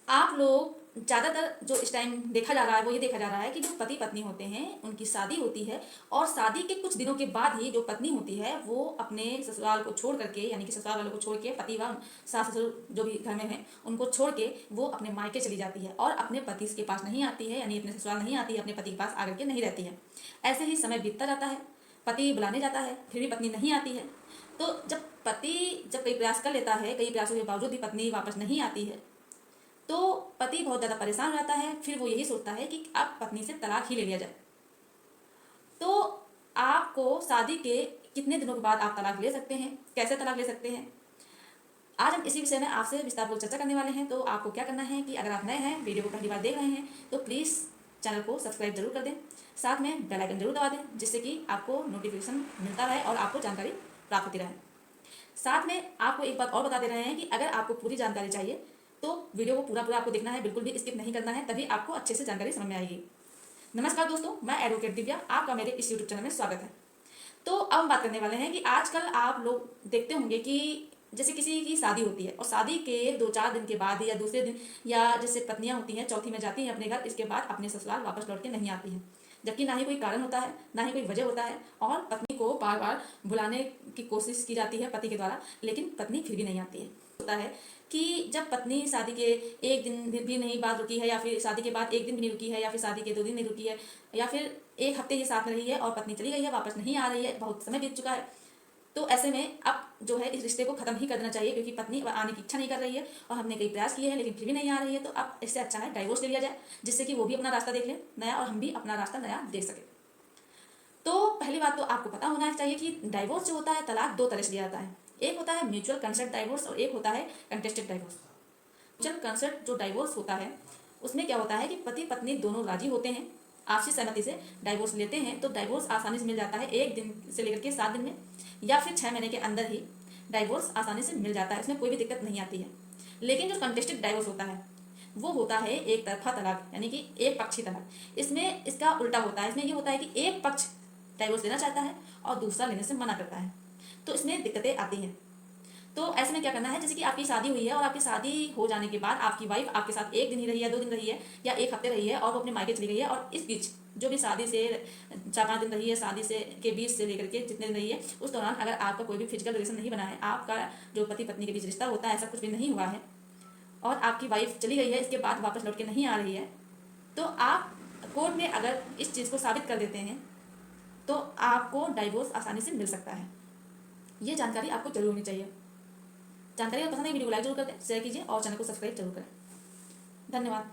आप लोग ज़्यादातर जो इस टाइम देखा जा रहा है वो ये देखा जा रहा है कि जो पति पत्नी होते हैं उनकी शादी होती है और शादी के कुछ दिनों के बाद ही जो पत्नी होती है वो अपने ससुराल को छोड़ करके, यानी कि ससुराल वालों को छोड़ के, पति व सास ससुर जो भी घर में हैं उनको छोड़ के वो अपने मायके चली जाती है और अपने पति के पास नहीं आती है, यानी अपने ससुराल नहीं आती है, अपने पति के पास आकर के नहीं रहती है। ऐसे ही समय बीतता जाता है, पति बुलाने जाता है फिर भी पत्नी नहीं आती है। तो जब कई प्रयास कर लेता है, कई प्रयासों के बावजूद भी पत्नी वापस नहीं आती है, तो पति बहुत ज़्यादा परेशान रहता है। फिर वो यही सोचता है कि अब पत्नी से तलाक ही ले लिया जाए। तो आपको शादी के कितने दिनों के बाद आप तलाक ले सकते हैं, कैसे तलाक ले सकते हैं, आज हम इसी विषय में आपसे विस्तारपूर्वक चर्चा करने वाले हैं। तो आपको क्या करना है कि अगर आप नए हैं, वीडियो को पहली बार देख रहे हैं, तो प्लीज़ चैनल को सब्सक्राइब जरूर कर दें, साथ में बेल आइकन जरूर दबा दें, जिससे कि आपको नोटिफिकेशन मिलता रहे और आपको जानकारी प्राप्त होती रहे। साथ में आपको एक बात और बता दे रहे हैं कि अगर आपको पूरी जानकारी चाहिए तो वीडियो को पूरा आपको देखना है, बिल्कुल भी स्किप नहीं करना है, तभी आपको अच्छे से जानकारी समझ में आएगी। नमस्कार दोस्तों, मैं एडवोकेट दिव्या, आपका मेरे इस यूट्यूब चैनल में स्वागत है। तो अब हम बात करने वाले हैं कि आजकल आप लोग देखते होंगे कि जैसे किसी की शादी होती है और शादी के 2-4 दिन के बाद या दूसरे दिन, या जैसे पत्नियां होती हैं चौथी में जाती हैं अपने घर, इसके बाद अपने ससुराल वापस लौट के नहीं आती हैं, जबकि ना ही कोई कारण होता है, ना ही कोई वजह होता है, और पत्नी को बार बार बुलाने की कोशिश की जाती है पति के द्वारा, लेकिन पत्नी फिर भी नहीं आती है। होता है कि जब पत्नी शादी के एक दिन भी नहीं बाद रुकी है, या फिर शादी के बाद एक दिन भी नहीं रुकी है, या फिर शादी के 2 दिन नहीं रुकी है, या फिर एक हफ्ते ही साथ में रही है और पत्नी चली गई है, वापस नहीं आ रही है, बहुत समय बीत चुका है, तो ऐसे में अब जो है इस रिश्ते को खत्म ही कर देना चाहिए, क्योंकि पत्नी आने की इच्छा नहीं कर रही है और हमने कई प्रयास किए हैं लेकिन फिर भी नहीं आ रही है। तो अब इससे अच्छा है डाइवोर्स ले लिया जाए, जिससे कि वो भी अपना रास्ता देख ले नया और हम भी अपना रास्ता नया देख सके। तो पहली बात तो आपको पता होना चाहिए कि डाइवोर्स जो होता है, तलाक 2 तरह से दिया जाता है। एक होता है म्यूचुअल कंसेंट डाइवोर्स और एक होता है कंटेस्टेड डाइवोर्स। म्यूचुअल कंसेंट जो डाइवोर्स होता है उसमें क्या होता है कि पति पत्नी दोनों राजी होते हैं, आपसी सहमति से डाइवोर्स लेते हैं, तो डाइवोर्स आसानी से मिल जाता है 1 दिन से लेकर के 7 दिन में, या फिर 6 महीने के अंदर ही डाइवोर्स आसानी से मिल जाता है, इसमें कोई भी दिक्कत नहीं आती है। लेकिन जो कंटेस्टेड डाइवोर्स होता है वो होता है एक तरफा तलाक, यानी कि एक पक्षी तलाक। इसमें इसका उल्टा होता है, इसमें ये होता है कि एक पक्ष डाइवोर्स लेना चाहता है और दूसरा लेने से मना करता है, तो इसमें दिक्कतें आती हैं। तो ऐसे में क्या करना है, जैसे कि आपकी शादी हुई है और आपकी शादी हो जाने के बाद आपकी वाइफ आपके साथ 1 दिन ही रही है, 2 दिन रही है, या 1 हफ्ते रही है और वो अपने मायके चली गई है, और इस बीच जो भी शादी से 4-5 दिन रही है, शादी से के बीच से लेकर के जितने दिन रही है, उस दौरान अगर आपका कोई भी फिजिकल रिलेशन नहीं बना है, आपका जो पति पत्नी के बीच रिश्ता होता है ऐसा कुछ भी नहीं हुआ है, और आपकी वाइफ चली गई है, इसके बाद वापस लौट के नहीं आ रही है, तो आप कोर्ट में अगर इस चीज़ को साबित कर देते हैं तो आपको डाइवोर्स आसानी से मिल सकता है। ये जानकारी आपको जरूर होनी चाहिए। जानकारी अगर पसंद है वीडियो को लाइक जरूर कर दें, शेयर कीजिए और चैनल को सब्सक्राइब जरूर करें। धन्यवाद।